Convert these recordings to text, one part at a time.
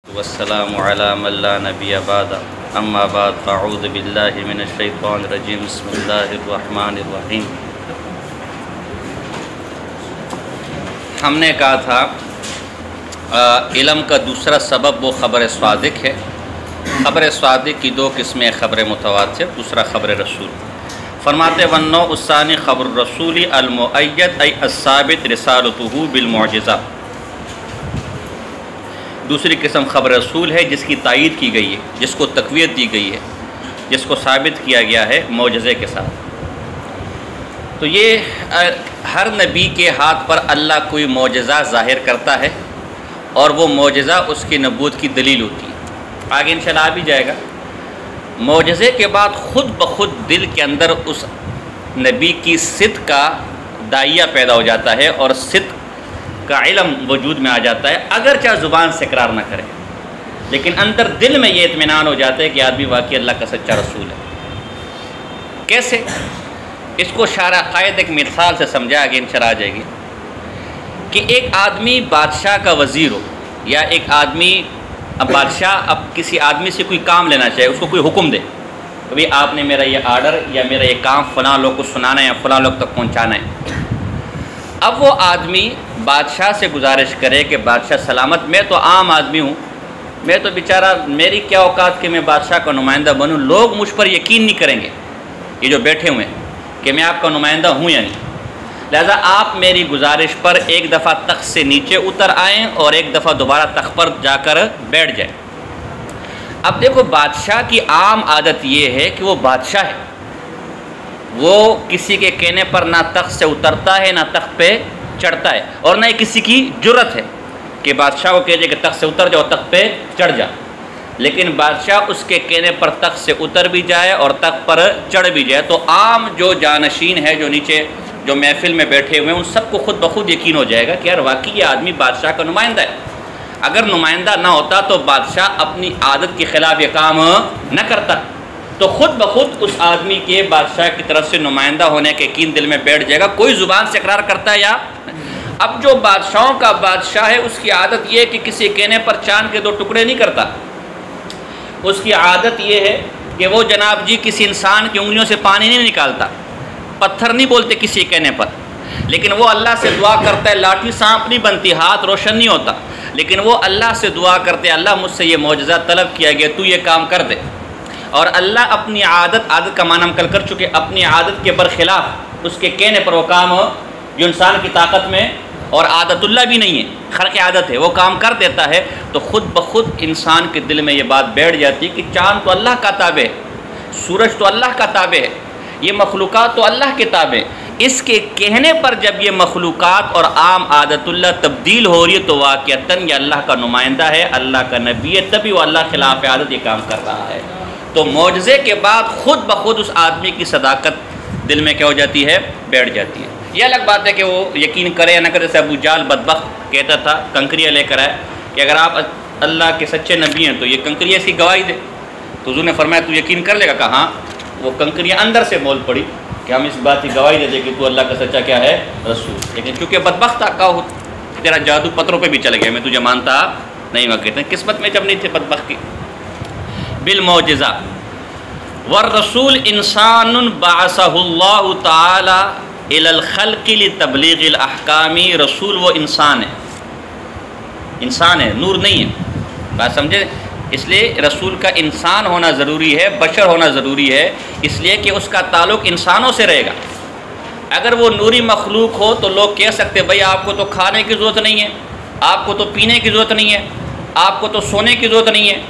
والسلام علی من لا نبی بعد اما بعد فاعوذ باللہ من الشیطان الرجیم بسم اللہ الرحمن الرحیم۔ ہم نے کہا تھا علم کا دوسرا سبب وہ خبر صادق ہے۔ خبر صادق کی دو قسمیں، خبر متواتر، دوسرا خبر رسول۔ فرماتے والنوع الثانی خبر الرسول المؤید ای الثابت رسالتہ بالمعجزہ۔ دوسری قسم خبر رسول ہے جس کی تائید کی گئی ہے، جس کو تقویت دی گئی ہے، جس کو ثابت کیا گیا ہے معجزے کے ساتھ۔ تو یہ ہر نبی کے ہاتھ پر اللہ کوئی معجزہ ظاہر کرتا ہے اور وہ معجزہ اس کی نبوت کی دلیل ہوتی ہے۔ آگے انشاءاللہ آ بھی جائے گا۔ معجزے کے بعد خود بخود دل کے اندر اس نبی کی صدق کا داعیہ پیدا ہو جاتا ہے اور صدق کا علم وجود میں آ جاتا ہے، اگرچہ زبان سے اقرار نہ کرے، لیکن اندر دل میں یہ اطمینان ہو جاتا ہے کہ آدمی واقعی اللہ کا سچا رسول ہے۔ کیسے؟ اس کو شارح عقائد ایک مثال سے سمجھا، آگے انشاءاللہ آ جائے گی کہ ایک آدمی بادشاہ کا وزیر ہو، یا ایک آدمی بادشاہ اب کسی آدمی سے کوئی کام لینا چاہے، اس کو کوئی حکم دے کہ بھئی آپ نے میرا یہ آرڈر یا میرا یہ کام فلاں لوگ کو سنانا ہے یا فلاں لوگ تک پہنچانا ہے۔ اب وہ آدمی بادشاہ سے گزارش کرے کہ بادشاہ سلامت، میں تو عام آدمی ہوں، میں تو بیچارہ، میری کیا اوقات کہ میں بادشاہ کا نمائندہ بنوں، لوگ مجھ پر یقین نہیں کریں گے، یہ جو بیٹھے ہوئے ہیں، کہ میں آپ کا نمائندہ ہوں یا نہیں، لہذا آپ میری گزارش پر ایک دفعہ تخت سے نیچے اتر آئیں اور ایک دفعہ دوبارہ تخت پر جا کر بیٹھ جائیں۔ اب دیکھو، بادشاہ کی عام عادت یہ ہے کہ وہ بادشاہ ہے، وہ کسی کے کہنے پر نہ تخت سے اترتا ہے نہ تخت پہ چڑھتا ہے، اور نہ ہی کسی کی جرت ہے کہ بادشاہ کو کہہ جائے کہ تخت سے اتر جاؤ، تخت پہ چڑھ جا، لیکن بادشاہ اس کے کہنے پر تخت سے اتر بھی جائے اور تخت پر چڑھ بھی جائے تو عام جو جانشین ہے، جو نیچے جو محفل میں بیٹھے ہوئے ہیں، ان سب کو خود بخود یقین ہو جائے گا کہ یار واقعی یہ آدمی بادشاہ کا نمائندہ ہے۔ اگر نمائندہ نہ ہوتا تو بادشاہ اپنی عادت کے خلاف یہ کام نہ کرتا، تو خود بخود اس آدمی کے بادشاہ کی طرف سے نمائندہ ہونے کے یقین دل میں بیٹھ جائے گا، کوئی زبان سے اقرار کرتا ہے یا۔ اب جو بادشاہوں کا بادشاہ ہے، اس کی عادت یہ ہے کہ کسی کہنے پر چاند کے دو ٹکڑے نہیں کرتا، اس کی عادت یہ ہے کہ وہ جناب جی کسی انسان کی انگلیوں سے پانی نہیں نکالتا، پتھر نہیں بولتے کسی کہنے پر، لیکن وہ اللہ سے دعا کرتا ہے، لاٹھی سانپ نہیں بنتی، ہاتھ روشن نہیں ہوتا، لیکن وہ اللہ سے دعا کرتے ہیں اللہ مجھ سے یہ معجزہ طلب کیا گیا، تو یہ کام کر دے، اور اللہ اپنی عادت کا معنی ہم کل کر چکے، اپنی عادت کے برخلاف اس کے کہنے پر وہ کام جو انسان کی طاقت میں اور عادت اللہ بھی نہیں ہے، خرق عادت ہے، وہ کام کر دیتا ہے، تو خود بخود انسان کے دل میں یہ بات بیٹھ جاتی ہے کہ چاند تو اللہ کا تابع ہے، سورج تو اللہ کا تابع ہے، یہ مخلوقات تو اللہ کے تابع ہے۔ اس کے کہنے پر جب یہ مخلوقات اور عام عادت اللہ تبدیل ہو رہی ہے تو واقعتاً یہ اللہ کا نمائندہ ہے، اللہ کا نبی ہے، تبھی وہ اللہ خلاف عادت یہ کام کر رہا ہے۔ تو معجزے کے بعد خود بخود اس آدمی کی صداقت دل میں کیا ہو جاتی ہے، بیٹھ جاتی ہے۔ یہ الگ بات ہے کہ وہ یقین کرے یا نہ کرے، جیسے ابو جہل بدبخت کہتا تھا، کنکریاں لے کر آئے کہ اگر آپ اللہ کے سچے نبی ہیں تو یہ کنکریاں اس کی گواہی دے، تو حضور نے فرمایا تو یقین کر لے گا؟ کہا ہاں۔ وہ کنکریاں اندر سے بول پڑی کہ ہم اس بات کی گواہی دے دیں کہ تو اللہ کا سچا کیا ہے، رسول، لیکن چونکہ بدبخت تھا، کہا تیرا جادو پتھروں پہ بھی چل گیا، میں تجھے مانتا نہیں۔ وہ کہتے ہیں قسمت میں جب نہیں تھے بدبخت کی۔ بالمعجزہ والرسول انسان بعثہ اللہ تعالی الی الخلق لتبلیغ الاحکام۔ رسول وہ انسان ہے، نور نہیں ہے، بات سمجھے؟ اس لیے رسول کا انسان ہونا ضروری ہے، بشر ہونا ضروری ہے، اس لیے کہ اس کا تعلق انسانوں سے رہے گا۔ اگر وہ نوری مخلوق ہو تو لوگ کہہ سکتے بھائی آپ کو تو کھانے کی ضرورت نہیں ہے، آپ کو تو پینے کی ضرورت نہیں ہے، آپ کو تو سونے کی ضرورت نہیں ہے،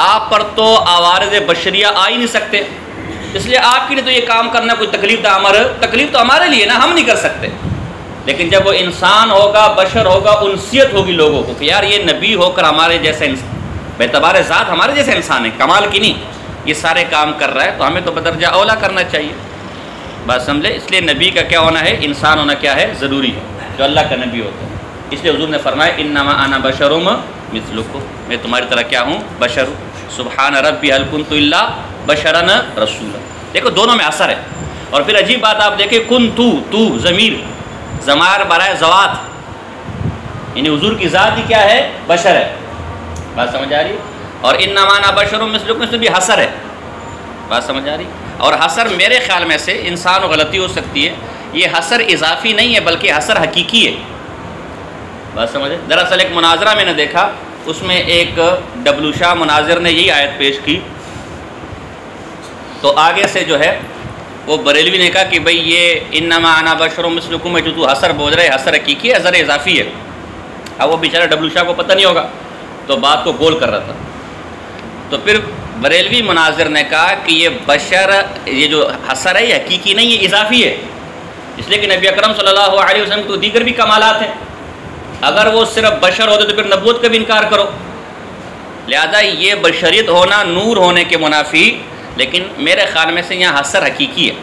آپ پر تو عوارض بشریہ آ ہی نہیں سکتے، اس لیے آپ کے لیے تو یہ کام کرنا کوئی تکلیف تو ہمارے لیے نا، ہم نہیں کر سکتے۔ لیکن جب وہ انسان ہوگا، بشر ہوگا، انسیت ہوگی لوگوں کو کہ یار یہ نبی ہو کر ہمارے جیسا اعتبار ذات ہمارے جیسے انسان ہے، کمال کی نہیں، یہ سارے کام کر رہا ہے، تو ہمیں تو بدرجہ اولا کرنا چاہیے، بات سمجھے؟ اس لیے نبی کا کیا ہونا ہے، انسان ہونا کیا ہے، ضروری ہے، جو اللہ کا نبی ہوتا ہے۔ اس لیے حضور نے فرمایا انما انا بشر مثلکم، میں تمہاری طرح کیا ہوں، بشر ہوں۔ سبحان ربی هل کنت الا بشرا رسولا، دیکھو دونوں میں اثر ہے۔ اور پھر عجیب بات آپ دیکھیں، تو ضمیر، ضمائر برائے ذوات، یعنی حضور کی ذات ہی کیا ہے، بشر ہے، بات سمجھ آ رہی ہے؟ اور انما انا بشر مثلکم، اس میں بھی حصر ہے، بات سمجھ آ رہی ہے؟ اور حصر میرے خیال میں سے انسان غلطی ہو سکتی ہے، یہ حصر اضافی نہیں ہے بلکہ حصر حقیقی ہے، بات سمجھے؟ دراصل ایک مناظرہ میں نے دیکھا، اس میں ایک ڈبلو شاہ مناظر نے یہی آیت پیش کی، تو آگے سے جو ہے وہ بریلوی نے کہا کہ بھئی یہ انما انا بشر مثلکم جو تو حصر بول رہے حصر حقیقی ہے، حصر اضافی ہے۔ اب وہ بیچارہ ڈبلو شاہ کو پتہ نہیں ہوگا تو بات کو گول کر رہا تھا، تو پھر بریلوی مناظر نے کہا کہ یہ بشر، یہ جو حصر ہے یہ حقیقی نہیں، یہ اضافی ہے، اس لیے کہ نبی اکرم صلی اللہ علیہ وسلم کو دیگر بھی کمالات ہیں، اگر وہ صرف بشر ہوتے تو پھر نبوت کا بھی انکار کرو، لہذا یہ بشریت ہونا نور ہونے کے منافی، لیکن میرے خیال میں سے یہاں حصر حقیقی ہے،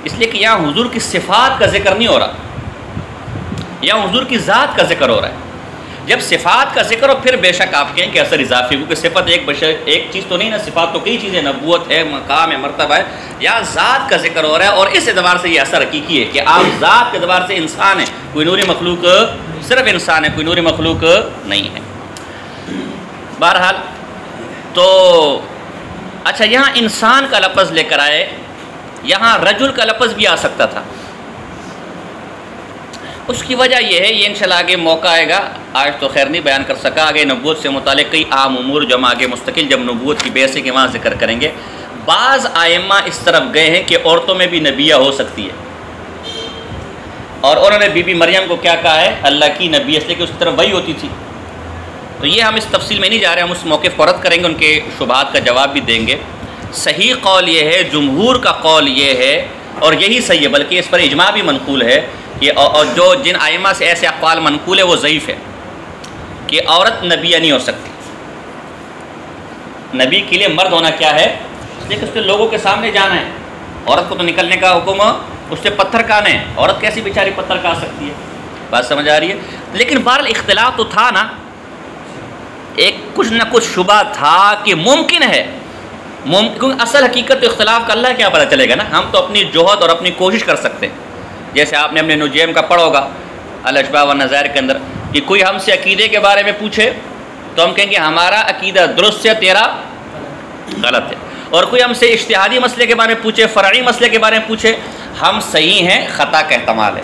اس لیے کہ یہاں حضور کی صفات کا ذکر نہیں ہو رہا، یہاں حضور کی ذات کا ذکر ہو رہا ہے۔ جب صفات کا ذکر ہو پھر بے شک آپ کہیں کہ اثر اضافی، کیونکہ صفت ایک چیز تو نہیں نا، صفات تو کئی چیزیں، نبوت ہے، مقام ہے، مرتبہ ہے، یا ذات کا ذکر ہو رہا ہے، اور اس اعتبار سے یہ اثر حقیقی ہے کہ آپ ذات کے اعتبار سے انسان ہیں، کوئی نوری مخلوق صرف انسان ہے، کوئی نوری مخلوق نہیں ہے۔ بہرحال تو اچھا، یہاں انسان کا لفظ لے کر آئے، یہاں رجل کا لفظ بھی آ سکتا تھا، اس کی وجہ یہ ہے، یہ انشاءاللہ آگے موقع آئے گا، آج تو خیر نہیں بیان کر سکا، آگے نبوت سے متعلق کئی عام امور جو ہم آگے مستقل جب نبوت کی بیسک کے وہاں ذکر کریں گے۔ بعض ائمہ اس طرف گئے ہیں کہ عورتوں میں بھی نبیہ ہو سکتی ہے، اور انہوں نے بی بی مریم کو کیا کہا ہے؟ اللہ کی نبی، اس لیے کہ اس طرف وہی ہوتی تھی۔ تو یہ ہم اس تفصیل میں نہیں جا رہے، ہم اس موقع پر رد کریں گے، ان کے شبہات کا جواب بھی دیں گے۔ صحیح قول یہ ہے، جمہور کا قول یہ ہے، اور یہی صحیح ہے، بلکہ اس پر اجماع بھی منقول ہے کہ اور جو جن ائمہ سے ایسے اقوال منقول ہے وہ ضعیف ہے، کہ عورت نبیہ نہیں ہو سکتی۔ نبی کے لیے مرد ہونا کیا ہے؟ اس لیے کہ اس کے لوگوں کے سامنے جانا ہے، عورت کو تو نکلنے کا حکم اس سے پتھر کھانے ہیں، عورت کیسی بیچاری پتھر کھا سکتی ہے؟ بات سمجھ آ رہی ہے؟ لیکن بہرحال اختلاف تو تھا نا، ایک کچھ نہ کچھ شبہ تھا کہ ممکن ہے، کیونکہ اصل حقیقت تو اختلاف کا اللہ کیا پتہ چلے گا نا، ہم تو اپنی جوہد اور اپنی کوشش کر سکتے ہیں۔ جیسے آپ نے اپنے نجیم کا پڑھا ہوگا الاشباہ والنظائر کے اندر، کہ کوئی ہم سے عقیدے کے بارے میں پوچھے تو ہم کہیں گے ہمارا عقیدہ درست ہے، تیرا غلط ہے، اور کوئی ہم سے اجتہادی مسئلے کے بارے میں پوچھے، فرعی مسئلے کے بارے میں پوچھے، ہم صحیح ہیں، خطا کا احتمال ہے،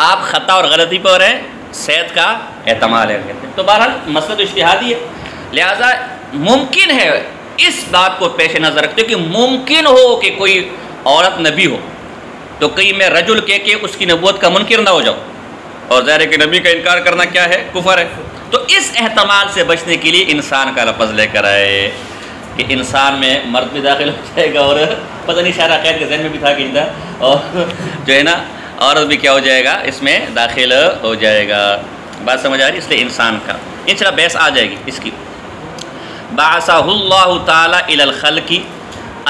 آپ خطا اور غلطی پر ہیں، صحت کا احتمال ہے، تو بہرحال مسئلہ تو اجتہادی ہے، لہٰذا ممکن ہے، اس بات کو پیش نظر رکھتے کہ ممکن ہو کہ کوئی عورت نبی ہو، تو کہیں میں رجل کہہ کے اس کی نبوت کا منکر نہ ہو جاؤ، اور ظاہر ہے کہ نبی کا انکار کرنا کیا ہے؟ کفر ہے۔ تو اس احتمال سے بچنے کے لیے انسان کا لفظ لے کر آئے کہ انسان میں مرد بھی داخل ہو جائے گا، اور پتہ نہیں شاعر خیر کے ذہن میں بھی تھا کہ اور جو ہے نا عورت بھی کیا ہو جائے گا، اس میں داخل ہو جائے گا، بات سمجھ آ رہی ہے؟ اس لیے انسان کا انشاءاللہ بحث آ جائے گی اس کی۔ بعثہ اللہ تعالیٰ الی الخلق،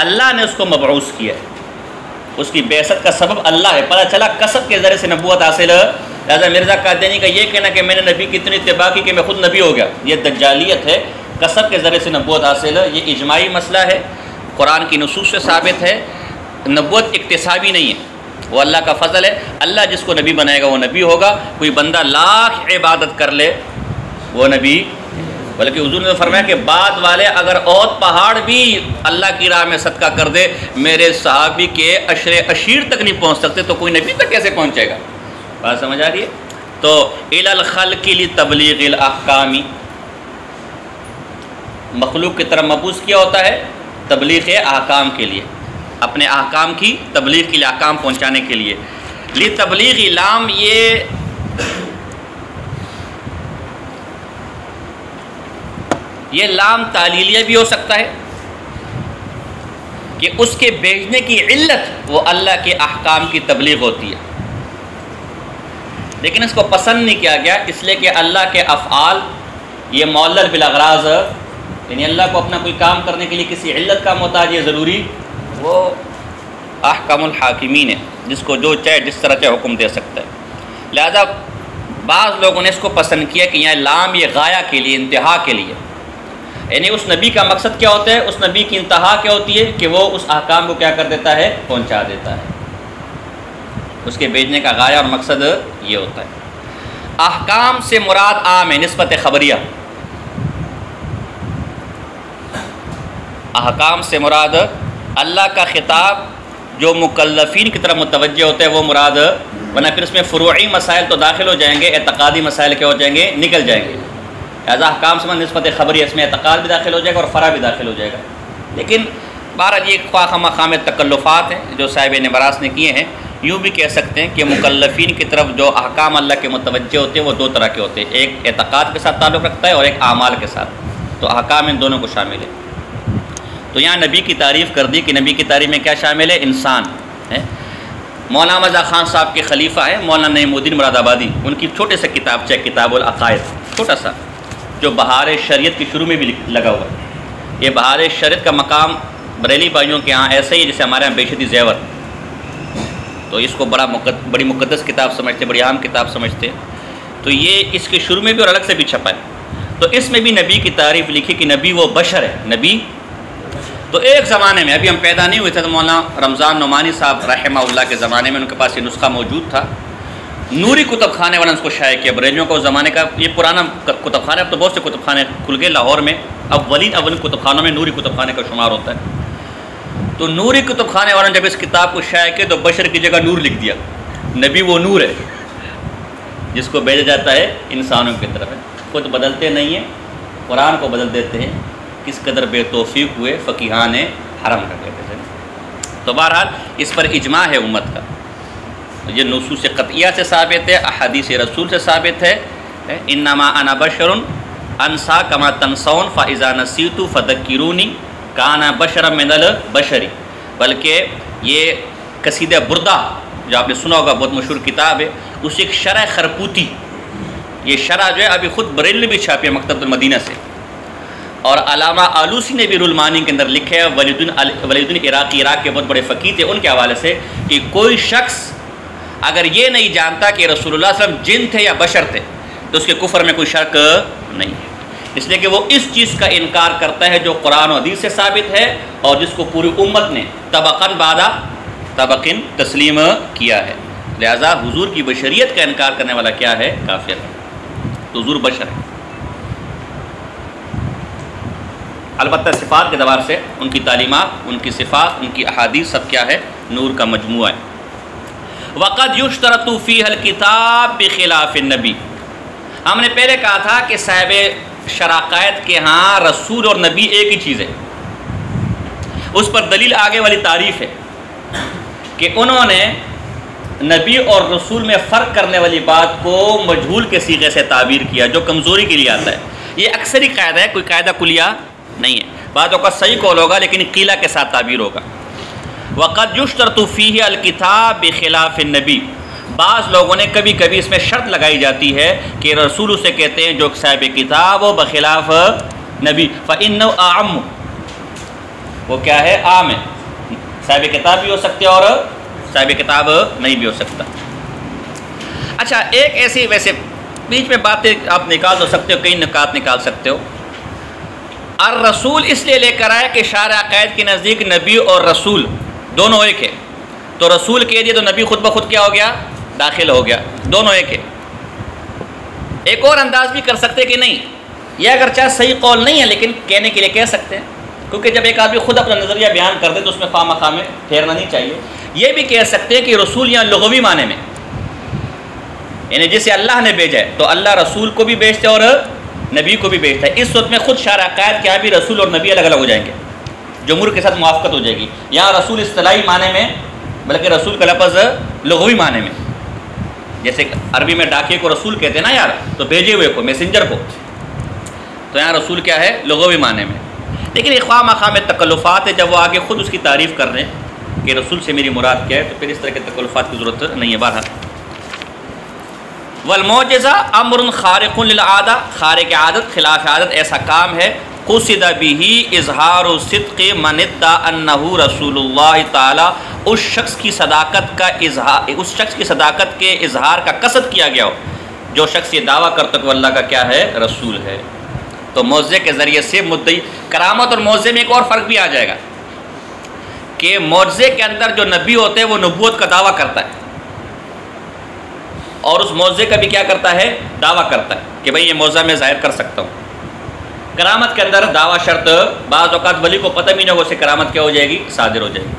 اللہ نے اس کو مبعوث کیا ہے، اس کی بعثت کا سبب اللہ ہے، پتہ چلا کسب کے ذریعے سے نبوت حاصل، لہٰذا مرزا قادیانی کا یہ کہنا کہ میں نے نبی کی اتنی اتباع کی کہ میں خود نبی ہو گیا، یہ دجالیت ہے، کسب کے ذریعے سے نبوت حاصل، یہ اجماعی مسئلہ ہے، قرآن کی نصوص سے ثابت ہے، نبوت اکتسابی نہیں ہے، وہ اللہ کا فضل ہے، اللہ جس کو نبی بنائے گا وہ نبی ہوگا، کوئی بندہ لاکھ عبادت کر لے وہ نبی، بلکہ حضور نے فرمایا کہ بعد والے اگر اور پہاڑ بھی اللہ کی راہ میں صدقہ کر دے، میرے صحابی کے عشر عشیر تک نہیں پہنچ سکتے، تو کوئی نبی تک کیسے پہنچے گا؟ بات سمجھ آ رہی ہے؟ تو الی الخلق لتبلیغ الاحکام، مخلوق کی طرف مبعوث کیا ہوتا ہے تبلیغ احکام کے لیے، اپنے احکام کی تبلیغ کے لیے، احکام پہنچانے کے لیے۔ لتبلیغ لام، یہ لام تعلیلیہ بھی ہو سکتا ہے کہ اس کے بھیجنے کی علت وہ اللہ کے احکام کی تبلیغ ہوتی ہے، لیکن اس کو پسند نہیں کیا گیا، اس لیے کہ اللہ کے افعال یہ معلل بالاغراض، یعنی اللہ کو اپنا کوئی کام کرنے کے لیے کسی علت کا محتاج ہے ضروری، وہ احکام الحاکمین ہے، جس کو جو چاہے جس طرح چاہے حکم دے سکتا ہے، لہذا بعض لوگوں نے اس کو پسند کیا کہ یہاں لام یہ غایہ کے لیے، انتہا کے لیے، یعنی اس نبی کا مقصد کیا ہوتا ہے، اس نبی کی انتہا کیا ہوتی ہے کہ وہ اس احکام کو کیا کر دیتا ہے؟ پہنچا دیتا ہے، اس کے بھیجنے کا غایہ اور مقصد یہ ہوتا ہے۔ احکام سے مراد عام ہے، نسبت خبریہ، احکام سے مراد اللہ کا خطاب جو مکلفین کی طرف متوجہ ہوتے ہیں وہ مراد، ورنہ پھر اس میں فروعی مسائل تو داخل ہو جائیں گے، اعتقادی مسائل کیا ہو جائیں گے، نکل جائیں گے۔ لہٰذا احکام سے نسبت خبری اس میں اعتقاد بھی داخل ہو جائے گا اور فرع بھی داخل ہو جائے گا۔ لیکن بہرحال یہ خواہ مقام تکلفات ہیں جو صاحب نبراس نے کیے ہیں۔ یوں بھی کہہ سکتے ہیں کہ مکلفین کی طرف جو احکام اللہ کے متوجہ ہوتے ہیں وہ دو طرح کے ہوتے ہیں، ایک اعتقاد کے ساتھ تعلق رکھتا ہے اور ایک اعمال کے ساتھ، تو احکام ان دونوں کو شامل ہے۔ تو یہاں نبی کی تعریف کر دی کہ نبی کی تعریف میں کیا شامل ہے؟ انسان ہے۔ مولانا مزا خان صاحب کے خلیفہ ہیں مولانا نعیم الدین مراد آبادی، ان کی چھوٹے سے کتاب ہے کتاب العقائد، چھوٹا سا، جو بہار شریعت کی شروع میں بھی لگا ہوا ہے۔ یہ بہار شریعت کا مقام بریلی بھائیوں کے ہاں ایسے ہی جیسے ہمارے یہاں بیشتی زیور، تو اس کو بڑی مقدس کتاب سمجھتے، بڑی عام کتاب سمجھتے، تو یہ اس کے شروع میں بھی اور الگ سے بھی چھپا ہے۔ تو اس میں بھی نبی کی تعریف لکھی کہ نبی وہ بشر ہے، نبی۔ تو ایک زمانے میں، ابھی ہم پیدا نہیں ہوئے تھے، تو مولانا رمضان نعمانی صاحب رحمہ اللہ کے زمانے میں ان کے پاس یہ نسخہ موجود تھا، نوری کتب خانے والوں نے اس کو شائع کیا۔ بریلیوں کا اس زمانے کا یہ پرانا کتب خانہ، اب تو بہت سے کتب خانے کھل گئے لاہور میں، اولین کتب خانوں میں نوری کتب خانے کا شمار ہوتا ہے۔ تو نوری کتب خانے والوں نے جب اس کتاب کو شائع کیا تو بشر کی جگہ نور لکھ دیا، نبی وہ نور ہے جس کو بھیجا جاتا ہے انسانوں کی طرف ہے، خود بدلتے نہیں ہیں، قرآن کو بدل دیتے ہیں۔ کس قدر بے توفیق ہوئے فقیہان حرم کر دیتے ہیں۔ تو بہرحال اس پر اجماع ہے امت کا، یہ نصوص قطعیہ سے ثابت ہے، احادیث رسول سے ثابت ہے۔ انما انا بشر انسا کما تنسون فاذا نسیت فذکرونی کانا بشرا من البشری، بلکہ یہ قصیدہ بردہ جو آپ نے سنا ہوگا، بہت مشہور کتاب ہے، اس ایک شرح خرپوتی، یہ شرح جو ہے ابھی خود بریلی بھی چھاپی ہے مکتبۃ المدینہ سے، اور علامہ آلوسی نے بھی رولمانی کے اندر لکھا ہے، ولید عراقی، عراق کے بہت بڑے فقیہ تھے، ان کے حوالے سے کہ کوئی شخص اگر یہ نہیں جانتا کہ رسول اللہ صلی اللہ علیہ وسلم جن تھے یا بشر تھے تو اس کے کفر میں کوئی شک نہیں ہے، اس لیے کہ وہ اس چیز کا انکار کرتا ہے جو قرآن و حدیث سے ثابت ہے اور جس کو پوری امت نے طبقاً بعد طبقن تسلیم کیا ہے۔ لہذا حضور کی بشریت کا انکار کرنے والا کیا ہے؟ کافر ہے، تو حضور بشر ہے۔ البتہ صفات کے اعتبار سے ان کی تعلیمات، ان کی صفات، ان کی احادیث سب کیا ہے؟ نور کا مجموعہ ہے۔ وقد یشترط فیہ الکتاب بخلاف النبی، ہم نے پہلے کہا تھا کہ صاحب شرائط کے ہاں رسول اور نبی ایک ہی چیز ہے، اس پر دلیل آگے والی تعریف ہے کہ انہوں نے نبی اور رسول میں فرق کرنے والی بات کو مجہول کے صیغے سے تعبیر کیا جو کمزوری کے لیے آتا ہے۔ یہ اکثر ہی قاعدہ ہے، کوئی قاعدہ کلیہ نہیں ہے، بعضوں کا صحیح قول ہوگا لیکن قیلہ کے ساتھ تعبیر ہوگا۔ وقد یشترط فیہ الکتاب بخلاف النبی، بعض لوگوں نے کبھی کبھی اس میں شرط لگائی جاتی ہے کہ رسول اسے کہتے ہیں جو صاحب کتاب ہو بخلاف نبی، فإنہ اعم، وہ کیا ہے؟ عام ہے، صاحب کتاب بھی ہو سکتے اور صاحب کتاب نہیں بھی ہو سکتا۔ اچھا، ایک ایسی ویسے بیچ میں باتیں آپ نکال دو سکتے ہو، کئی نکات نکال سکتے ہو۔ الرسول اس لیے لے کر آئے کہ شارع عقائد کے نزدیک نبی اور رسول دونوں ایک ہے، تو رسول کہہ دیا تو نبی خود بخود کیا ہو گیا؟ داخل ہو گیا، دونوں ایک ہے۔ ایک اور انداز بھی کر سکتے کہ نہیں، یہ اگرچہ صحیح قول نہیں ہے لیکن کہنے کے لیے کہہ سکتے ہیں، کیونکہ جب ایک آدمی خود اپنا نظریہ بیان کر دے تو اس میں خواہ مخواہ میں ٹھہرنا نہیں چاہیے۔ یہ بھی کہہ سکتے ہیں کہ رسول یہاں لغوی معنی میں، یعنی جسے اللہ نے بھیجا ہے تو اللہ رسول کو بھی بھیجتا ہے اور نبی کو بھی بھیجتا ہے۔ اس وقت میں خود شارع عقائد کے یہاں بھی رسول اور نبی الگ الگ ہو جائیں گے، جمہور کے ساتھ موافقت ہو جائے گی۔ یہاں رسول اصطلاحی معنی میں، بلکہ رسول کا لفظ لغوی معنی میں، جیسے عربی میں ڈاکیے کو رسول کہتے ہیں نا یار، تو بھیجے ہوئے کو، میسنجر کو، تو یہاں رسول کیا ہے؟ لغوی معنی میں۔ لیکن یہ خواہ مخواہ میں تکلفات ہے، جب وہ آگے خود اس کی تعریف کر رہے ہیں کہ رسول سے میری مراد کیا ہے، تو پھر اس طرح کے تکلفات کی ضرورت نہیں ہے۔ بہرحال والمعجزہ امر خارق للعادہ، خارق عادت، خلاف عادت ایسا کام ہے، قصد به اظہار صدق من ادعى انہ رسول اللہ تعالی، اس شخص کی صداقت کا اظہار، اس شخص کی صداقت کے اظہار کا قصد کیا گیا ہو جو شخص یہ دعویٰ کرتا کہ وہ اللہ کا کیا ہے؟ رسول ہے۔ تو معجزے کے ذریعے سے مدعی، کرامت اور معجزے میں ایک اور فرق بھی آ جائے گا کہ معجزے کے اندر جو نبی ہوتے ہیں وہ نبوت کا دعویٰ کرتا ہے، اور اس معجزے کا بھی کیا کرتا ہے؟ دعویٰ کرتا ہے کہ بھئی یہ معجزہ میں ظاہر کر سکتا ہوں۔ کرامت کے اندر دعویٰ شرط بعض اوقات ولی کو پتہ بھی نہیں ہوگا اسے کرامت کیا ہو جائے گی، صادر ہو جائے گی۔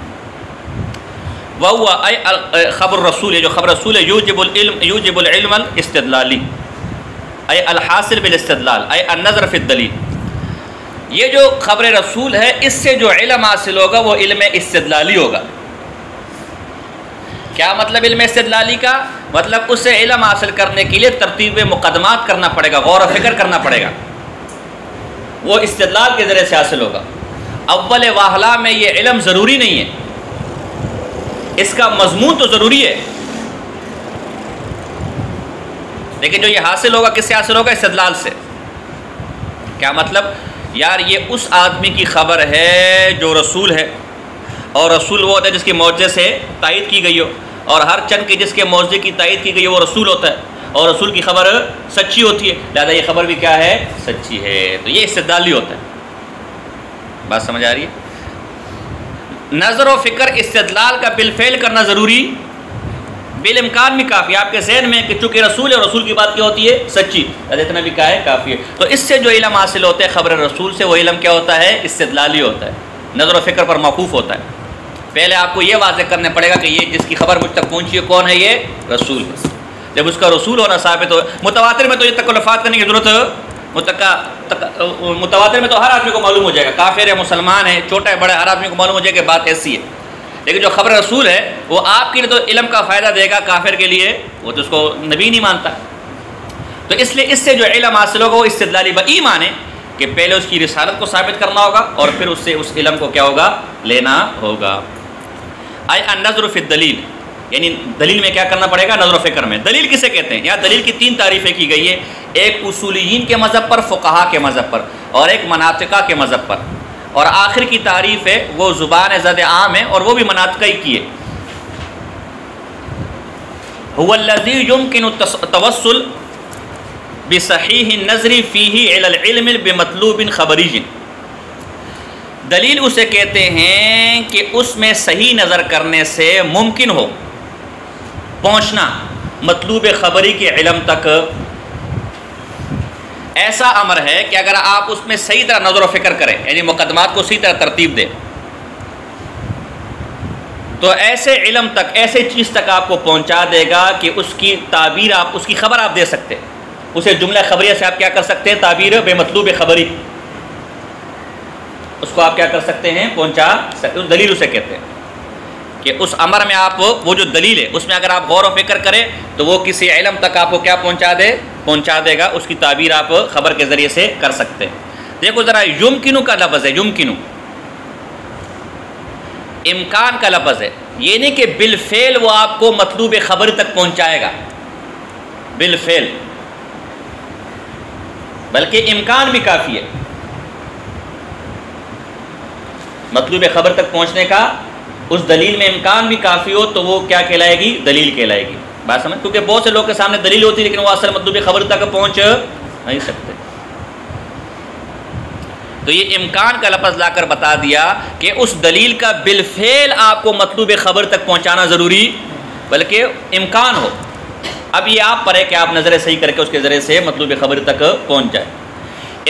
وَهُوَ أي خبر رسول ہے، جو خبر رسول ہے، یوجب العلم الاستدلالی اے الحاصل بالاستدلال اے النظر فی الدلیل۔ یہ جو خبر رسول ہے اس سے جو علم حاصل ہوگا وہ علم استدلالی ہوگا۔ کیا مطلب علم استدلالی کا؟ مطلب اس سے علم حاصل کرنے کے لیے ترتیب مقدمات کرنا پڑے گا، غور و فکر کرنا پڑے گا، وہ استدلال کے ذریعے سے حاصل ہوگا۔ اول واہلا میں یہ علم ضروری نہیں ہے، اس کا مضمون تو ضروری ہے، لیکن جو یہ حاصل ہوگا کس سے حاصل ہوگا؟ استدلال سے۔ کیا مطلب؟ یار یہ اس آدمی کی خبر ہے جو رسول ہے، اور رسول وہ ہوتا ہے جس کی معجزے سے تائید کی گئی ہو، اور ہر چند کی جس کے معجزے کی تائید کی گئی ہو وہ رسول ہوتا ہے، اور رسول کی خبر سچی ہوتی ہے، لہذا یہ خبر بھی کیا ہے؟ سچی ہے۔ تو یہ استدلالی ہوتا ہے۔ بات سمجھ آ رہی ہے؟ نظر و فکر استدلال کا بالفعل کرنا ضروری، بالامکان بھی کافی ہے۔ آپ کے ذہن میں کہ چونکہ رسول ہے، رسول کی بات کیا ہوتی ہے؟ سچی، اتنا بھی کیا ہے؟ کافی ہے۔ تو اس سے جو علم حاصل ہوتا ہے خبر رسول سے، وہ علم کیا ہوتا ہے؟ استدلالی ہوتا ہے، نظر و فکر پر موقوف ہوتا ہے۔ پہلے آپ کو یہ واضح کرنا پڑے گا کہ یہ جس کی خبر مجھ تک پہنچی ہے کون ہے؟ یہ رسول ہے۔ جب اس کا رسول ہونا ثابت ہو، متواتر میں تو یہ تکلفات کرنے کی ضرورت ہے، متواتر میں تو ہر آدمی کو معلوم ہو جائے گا، کافر ہے مسلمان ہے چھوٹا ہے بڑا ہے، ہر آدمی کو معلوم ہو جائے کہ بات ایسی ہے۔ لیکن جو خبر رسول ہے وہ آپ کے لیے تو علم کا فائدہ دے گا، کافر کے لیے وہ تو اس کو نبی نہیں مانتا۔ تو اس لیے اس سے جو علم حاصل ہوگا وہ استدلالی بایمان ہے کہ پہلے اس کی رسالت کو ثابت کرنا ہوگا اور پھر اس سے اس علم کو کیا ہوگا؟ لینا ہوگا۔ اے النظر فی الدلیل، یعنی دلیل میں کیا کرنا پڑے گا؟ نظر و فکر میں۔ دلیل کسے کہتے ہیں؟ یہاں دلیل کی تین تعریفیں کی گئی ہے، ایک اصولیین کے مذہب پر، فقہا کے مذہب پر، اور ایک مناطقہ کے مذہب پر، اور آخر کی تعریف ہے وہ زبان زد عام ہے اور وہ بھی مناطقہ ہی کی ہے۔ هو الذی یمکن التوسل بصحیح النظر فیہ الی العلم بمطلوب خبری۔ دلیل اسے کہتے ہیں کہ اس میں صحیح نظر کرنے سے ممکن ہو پہنچنا مطلوب خبری کے علم تک۔ ایسا امر ہے کہ اگر آپ اس میں صحیح طرح نظر و فکر کریں، یعنی مقدمات کو صحیح طرح ترتیب دیں، تو ایسے علم تک، ایسے چیز تک آپ کو پہنچا دے گا کہ اس کی تعبیر آپ، اس کی خبر آپ دے سکتے ہیں، اسے جملہ خبریہ سے آپ کیا کر سکتے ہیں؟ تعبیر بے مطلوب خبری، اس کو آپ کیا کر سکتے ہیں؟ پہنچا سکتے ہیں۔ دلیل اسے کہتے ہیں کہ اس امر میں آپ، وہ جو دلیل ہے اس میں اگر آپ غور و فکر کریں تو وہ کسی علم تک آپ کو کیا پہنچا دے گا، اس کی تعبیر آپ خبر کے ذریعے سے کر سکتے ہیں۔ دیکھو ذرا، یمکنو کا لفظ ہے، یمکنو امکان کا لفظ ہے، یہ نہیں کہ بالفعل وہ آپ کو مطلوب خبر تک پہنچائے گا بالفعل، بلکہ امکان بھی کافی ہے مطلوب خبر تک پہنچنے کا۔ اس دلیل میں امکان بھی کافی ہو تو وہ کیا کہلائے گی؟ دلیل کہلائے گی۔ بات سمجھ؟ کیونکہ بہت سے لوگ کے سامنے دلیل ہوتی ہے لیکن وہ اصل مطلوب خبر تک پہنچ نہیں سکتے۔ تو یہ امکان کا لفظ لا کر بتا دیا کہ اس دلیل کا بالفعل آپ کو مطلوب خبر تک پہنچانا ضروری، بلکہ امکان ہو۔ اب یہ آپ پر ہے کہ آپ نظر صحیح کر کے اس کے ذریعے سے مطلوب خبر تک پہنچ جائے۔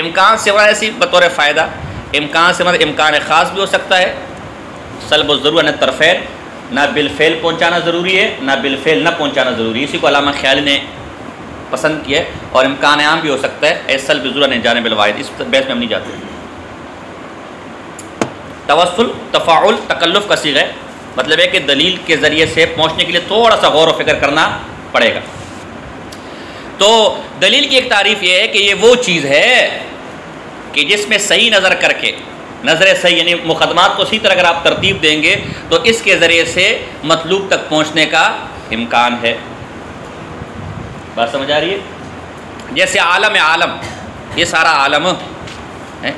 امکان سے مراد ایسی بطور فائدہ، امکان سے مراد امکان خاص بھی ہو سکتا ہے، سلب الضرورہ نہ طرفین، نہ بالفعل پہنچانا ضروری ہے نہ بالفعل نہ پہنچانا ضروری ہے، اسی کو علامہ خیالی نے پسند کیا ہے۔ اور امکان عام بھی ہو سکتا ہے، اے سلب الضرورہ نے جانب الواحد، اس بحث میں ہم نہیں جاتے۔ توسل تفاعل تکلف کا صیغہ ہے، مطلب ہے کہ دلیل کے ذریعے سے پہنچنے کے لیے تھوڑا سا غور و فکر کرنا پڑے گا۔ تو دلیل کی ایک تعریف یہ ہے کہ یہ وہ چیز ہے کہ جس میں صحیح نظر کر کے، نظر صحیح یعنی مقدمات کو صحیح طرح اگر آپ ترتیب دیں گے تو اس کے ذریعے سے مطلوب تک پہنچنے کا امکان ہے۔ بات سمجھ آ رہی ہے؟ جیسے عالم یہ سارا عالم ہے،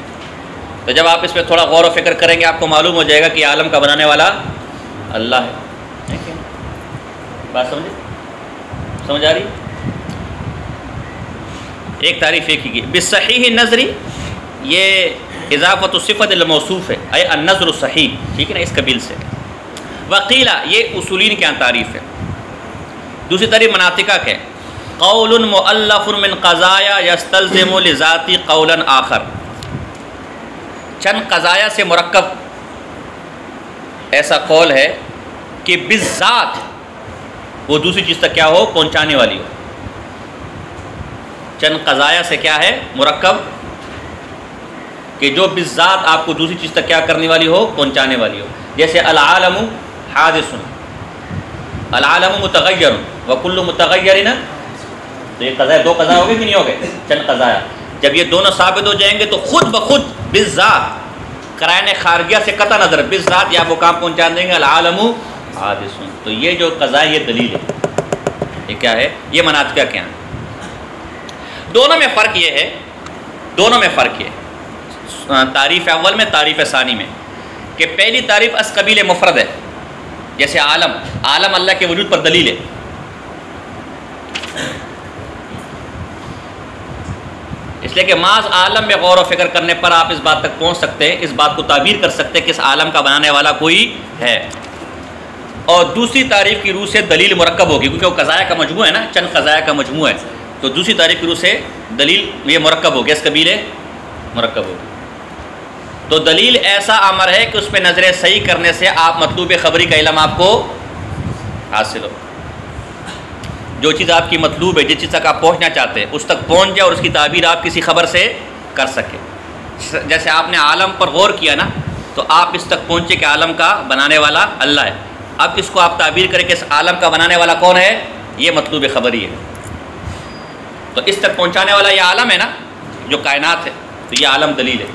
تو جب آپ اس پہ تھوڑا غور و فکر کریں گے آپ کو معلوم ہو جائے گا کہ عالم کا بنانے والا اللہ ہے۔ بات سمجھ آ رہی؟ ایک تعریف ایک ہی بصحیح نظری، یہ اضافت الصفت الموصوف ہے، اے النظر الصحیح، ٹھیک ہے نا، اس قبیل سے۔ وقیلہ، یہ اصولین کی تعریف ہے۔ دوسری تعریف مناطقہ کے، قول مؤلف من قضایا یستلزم لذاتی قولا آخر، چند قضایا سے مرکب ایسا قول ہے کہ بالذات وہ دوسری چیز تک کیا ہو پہنچانے والی ہو. چند قضایا سے کیا ہے مرکب کہ جو بالذات آپ کو دوسری چیز تک کیا کرنے والی ہو پہنچانے والی ہو. جیسے العالم حادث، العالم متغیر وکل متغیر، تو یہ قضایا دو قضایا ہو گئے کہ نہیں ہو گئے؟ چند قضایا. جب یہ دونوں ثابت ہو جائیں گے تو خود بخود بالذات قرائن خارجیہ سے قطع نظر بالذات یا وہ کام پہنچا دیں گے العالم حادث. تو یہ جو قضایا یہ دلیل ہے. یہ کیا ہے؟ یہ مناطق کیا ہیں؟ دونوں میں فرق یہ ہے، دونوں میں فرق یہ تعریف اول میں تعریف ثانی میں کہ پہلی تعریف از قبیل مفرد ہے. جیسے عالم، عالم اللہ کے وجود پر دلیل ہے. اس لیے کہ محض عالم میں غور و فکر کرنے پر آپ اس بات تک پہنچ سکتے ہیں، اس بات کو تعبیر کر سکتے ہیں کہ اس عالم کا بنانے والا کوئی ہے. اور دوسری تعریف کی روح سے دلیل مرکب ہوگی، کیونکہ وہ قضایا کا مجموعہ ہے نا، چند قضایا کا مجموعہ ہے. تو دوسری تعریف کی روح سے دلیل یہ مرکب ہوگی، اس قبیلے مرکب ہوگی. تو دلیل ایسا امر ہے کہ اس پہ نظر صحیح کرنے سے آپ مطلوب خبری کا علم آپ کو حاصل ہو. جو چیز آپ کی مطلوب ہے، جس چیز تک آپ پہنچنا چاہتے ہیں اس تک پہنچ جائے اور اس کی تعبیر آپ کسی خبر سے کر سکیں. جیسے آپ نے عالم پر غور کیا نا تو آپ اس تک پہنچے کہ عالم کا بنانے والا اللہ ہے. اب اس کو آپ تعبیر کریں کہ اس عالم کا بنانے والا کون ہے، یہ مطلوب خبری ہے. تو اس تک پہنچانے والا یہ عالم ہے نا جو کائنات ہے، تو یہ عالم دلیل ہے.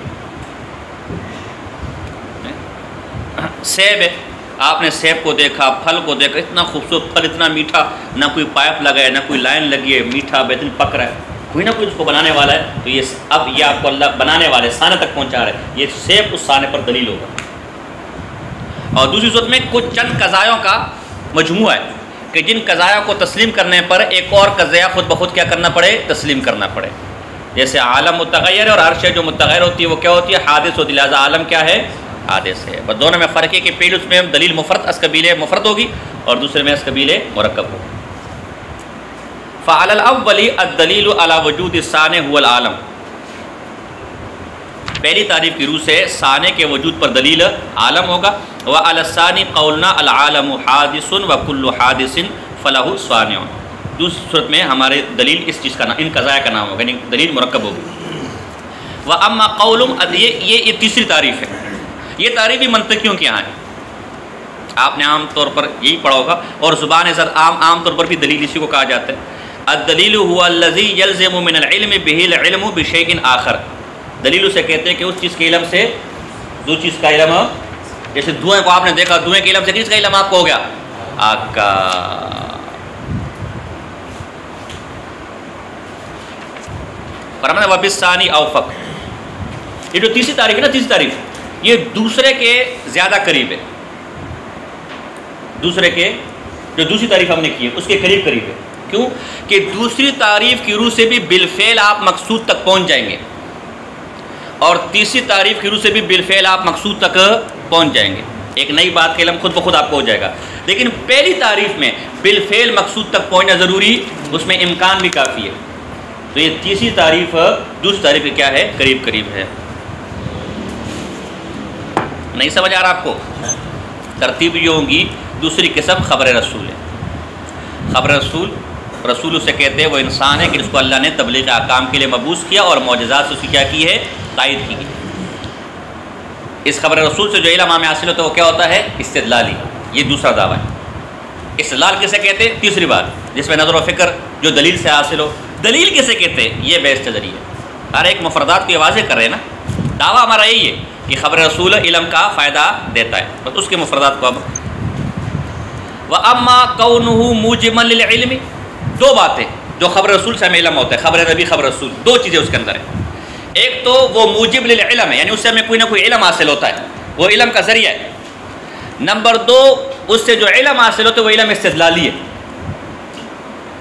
سیب ہے، آپ نے سیب کو دیکھا، پھل کو دیکھا، اتنا خوبصورت پھل، اتنا میٹھا، نہ کوئی پائپ لگا ہے نہ کوئی لائن لگی ہے، میٹھا بہترین پک رہا ہے، کوئی نہ کوئی اس کو بنانے والا ہے. تو یہ اب یہ آپ کو اللہ بنانے والے سانے تک پہنچا رہا ہے، یہ سیب اس سانے پر دلیل ہوگا. اور دوسری صورت میں کچھ چند قضایوں کا مجموعہ ہے کہ جن قضایوں کو تسلیم کرنے پر ایک اور قضیہ خود بخود کیا کرنا پڑے، تسلیم کرنا پڑے. جیسے عالم متغیر ہے اور ہر شے جو متغیر ہوتی ہے وہ کیا ہوتی ہے، حادث ہوتی ہے. لہٰذا عالم کیا ہے، حادث ہے. بس دونوں میں فرق ہے کہ پہلے اس میں دلیل مفرد از قبیل مفرد ہوگی اور دوسرے میں از قبیل مرکب ہوگی. فعلی الاول الدلیل علی وجود الثانی هو العالم. پہلی تعریف کی روح سے ثانی کے وجود پر دلیل عالم ہوگا. وعلی الثانی قولنا العالم حادث وکل حادث فلہ ثانع. دوسری صورت میں ہمارے دلیل اس چیز کا نام، ان قضایا کا نام ہوگا، یعنی دلیل مرکب ہوگی. واما قول، یہ تیسری تعریف ہے. یہ تعریف بھی منطقیوں کے یہاں ہے، آپ نے عام طور پر یہی پڑھا ہوگا اور زبان زد عام طور پر بھی دلیل اسی کو کہا جاتا ہے. الدلیل هو الذی یلزم من العلم به العلم بشیء آخر. دلیل اسے کہتے ہیں کہ اس چیز کے علم سے دو چیز کا علم، جیسے دھوئیں کو آپ نے دیکھا، دھوئیں کے علم سے کس کا علم آپ کو ہو گیا، آگ کا. فرمایا وبالثانی اوفق. یہ جو تیسری تعریف ہے نا، تیسری تعریف یہ دوسرے کے زیادہ قریب ہے. دوسرے کے جو دوسری تعریف ہم نے کی ہے اس کے قریب قریب ہے. کیوں کہ دوسری تعریف کی روح سے بھی بالفعل آپ مقصود تک پہنچ جائیں گے اور تیسری تعریف کی روح سے بھی بالفعل آپ مقصود تک پہنچ جائیں گے. ایک نئی بات کا علم خود بخود آپ کو ہو جائے گا. لیکن پہلی تعریف میں بالفعل مقصود تک پہنچنا ضروری، اس میں امکان بھی کافی ہے. تو یہ تیسری تعریف دوسری تعریف کیا ہے، قریب قریب ہے. نہیں سمجھ آ رہا آپ کو؟ ترتیب یہ ہوں گی. دوسری قسم خبر رسول ہے. خبر رسول، رسول اسے کہتے ہیں وہ انسان ہے کہ جس کو اللہ نے تبلیغ احکام کے لیے مبعوث کیا اور معجزات سے اس کی کیا کی ہے، تائید کی گئی. اس خبر رسول سے جو علم ہمیں حاصل ہوتا ہے وہ کیا ہوتا ہے، استدلالی. یہ دوسرا دعویٰ ہے. استدلال کسے کہتے ہیں، تیسری بات جس میں نظر و فکر جو دلیل سے حاصل ہو. دلیل کسے کہتے ہیں، یہ بحث ذریعہ. ہر ایک مفردات کو یہ واضح کر رہے ہیں نا. دعویٰ ہمارا یہی ہے کہ خبر رسول علم کا فائدہ دیتا ہے، بس اس کے مفردات کو اب. وَأَمَّا كَوْنُهُ مُوجِبًا لِلْعِلْمِ. دو باتیں جو خبر رسول سے ہمیں علم ہوتا ہے، خبر نبی خبر رسول، دو چیزیں اس کے اندر ہیں. ایک تو وہ موجب للعلم ہے، یعنی اس سے ہمیں کوئی نہ کوئی علم حاصل ہوتا ہے، وہ علم کا ذریعہ ہے. نمبر دو، اس سے جو علم حاصل ہوتا ہے وہ علم استدلالی ہے.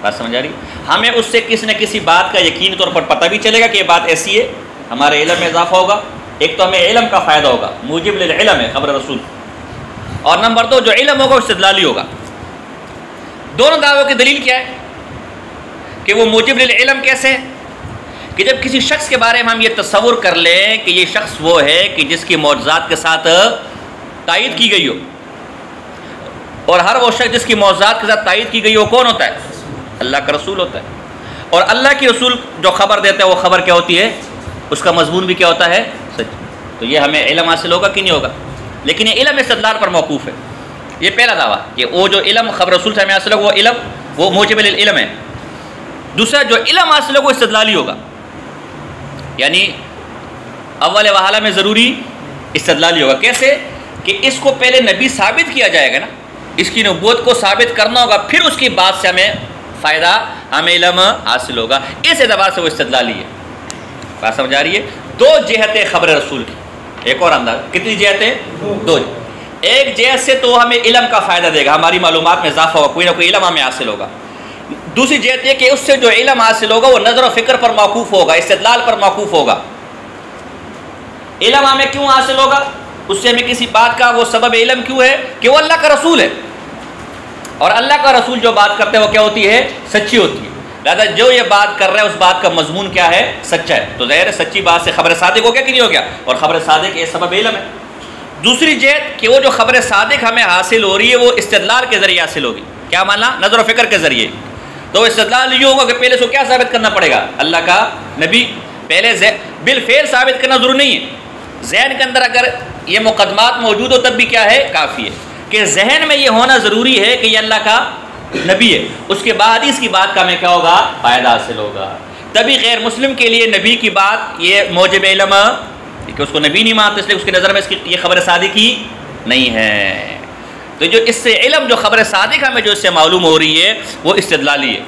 بات سمجھ آ رہی؟ ہمیں اس سے کسی نہ کسی بات کا یقینی طور پر پتہ بھی چلے گا کہ یہ بات ایسی ہے، ہمارے علم میں اضافہ ہوگا. ایک تو ہمیں علم کا فائدہ ہوگا، موجب للعلم ہے خبر رسول. اور نمبر دو، جو علم ہوگا استدلالی ہوگا. دونوں دعووں کی دلیل کیا ہے کہ وہ موجب للعلم کیسے ہے کہ جب کسی شخص کے بارے میں ہم یہ تصور کر لیں کہ یہ شخص وہ ہے کہ جس کی معجزات کے ساتھ تائید کی گئی ہو، اور ہر وہ شخص جس کی معجزات کے ساتھ تائید کی گئی ہو کون ہوتا ہے؟ اللہ کا رسول ہوتا ہے، اور اللہ کی رسول جو خبر دیتا ہے وہ خبر کیا ہوتی ہے؟ اس کا مضمون بھی کیا ہوتا ہے؟ سچ۔ تو یہ ہمیں علم حاصل ہوگا کہ نہیں ہوگا؟ لیکن یہ علم استدلال پر موقوف ہے، یہ پہلا دعویٰ کہ وہ جو علم خبر رسول سے ہمیں حاصل ہوگا وہ علم وہ موجب العلم ہے۔ دوسرا جو علم حاصل ہوگا وہ استدلالی ہوگا، یعنی اول وحالہ میں ضروری استدلالی ہوگا۔ کیسے؟ کہ اس کو پہلے نبی ثابت کیا جائے گا نا، اس کی نبوت کو ثابت کرنا ہوگا، پھر اس کی بات سے ہمیں فائدہ، ہمیں علم حاصل ہوگا، اس اعتبار سے وہ استدلالی ہے۔ بات سمجھ آ رہی ہے؟ دو جہتیں خبر رسول کی، ایک اور انداز، کتنی جہتیں؟ دو۔ ایک جہت سے تو ہمیں علم کا فائدہ دے گا، ہماری معلومات میں اضافہ ہوگا، کوئی نہ کوئی علم ہمیں حاصل ہوگا۔ دوسری جہت یہ کہ اس سے جو علم حاصل ہوگا وہ نظر و فکر پر موقوف ہوگا، استدلال پر موقوف ہوگا۔ علم ہمیں کیوں حاصل ہوگا؟ اس سے ہمیں کسی بات کا وہ سبب علم کیوں ہے کہ وہ اللہ کا رسول ہے، اور اللہ کا رسول جو بات کرتے ہیں وہ کیا ہوتی ہے؟ سچی ہوتی ہے۔ لہٰذا جو یہ بات کر رہا ہے اس بات کا مضمون کیا ہے؟ سچا ہے، تو ظاہر ہے سچی بات سے خبر صادق ہو گیا کہ نہیں ہو گیا؟ اور خبر صادق یہ سبب علم ہے۔ دوسری جہت کہ وہ جو خبر صادق ہمیں حاصل ہو رہی ہے وہ استدلال کے ذریعے حاصل ہوگی۔ کیا مانا؟ نظر و فکر کے ذریعے۔ تو استدلال یہ ہوگا کہ پہلے سے کیا ثابت کرنا پڑے گا؟ اللہ کا نبی۔ پہلے بالفعل ثابت کرنا ضروری نہیں ہے، ذہن کے اندر اگر یہ مقدمات موجود ہو تب بھی کیا ہے؟ کافی ہے کہ ذہن میں یہ ہونا ضروری ہے کہ یہ اللہ کا نبی ہے، اس کے بعد اس کی بات کا ہمیں کیا ہوگا؟ فائدہ حاصل ہوگا۔ تبھی غیر مسلم کے لیے نبی کی بات یہ موجب علم، کہ اس کو نبی نہیں مانتے اس لیے اس کی نظر میں اس کی یہ خبر صادق ہی نہیں ہے۔ تو جو اس سے علم جو خبر صادق ہمیں جو اس سے معلوم ہو رہی ہے وہ استدلالی ہے۔